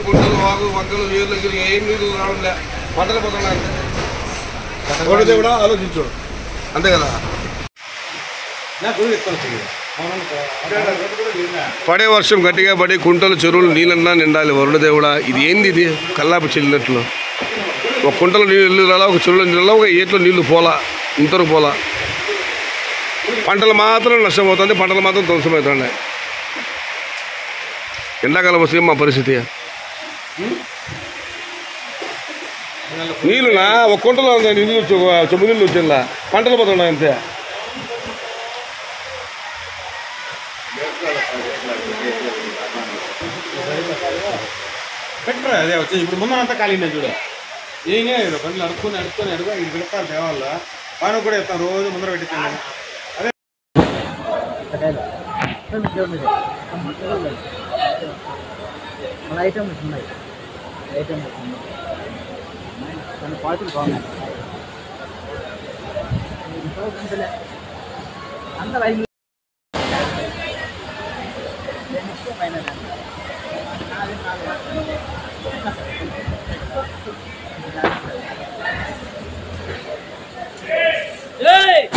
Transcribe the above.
పుట్టలు వాగు వంకలు ఏరు దగ్గర ఏం నీళ్ళు రావడం పంటలు పోతున్నా కూడా ఆలోచించు అంతే కదా. పడే వర్షం గట్టిగా పడి కుంటలు చెరువులు నీళ్ళన్నా నిండాలి. వరుణదేవుడా ఇది ఏంది, ఇది కల్లాపు చెల్లినట్లు. ఒక కుంటలో నీళ్ళు రాలా, ఒక చెరువులో నీళ్ళు రాలా, ఒక ఏట్లో నీళ్లు పోలా, ఇంతవరకు పోలా. పంటలు మాత్రం నష్టమవుతుంది, పంటలు మాత్రం ధ్వంసమవుతున్నాయి. ఎండాకాలం వస్తే మా పరిస్థితి. నీళ్ళునా ఒక కుంటలో నీళ్ళు చెంబు నీళ్ళు వచ్చిందా, పంటలు పోతున్నాయి అంతే. పెట్టరా అదే వచ్చేది. ఇప్పుడు ముందంతా ఖాళీ చూడ ఏం లేదు, బండ్లు అడుక్కొని ఇది పెడతారు దేవాళ్ళ పైన కూడా చెప్తాను రోజు ముందర పెట్టిస్తాను. అదే ఐటమ్స్ ఉన్నాయి, కొన్ని క్వాలిటీలు బాగున్నాయి. అందరూ ఐదు Hey!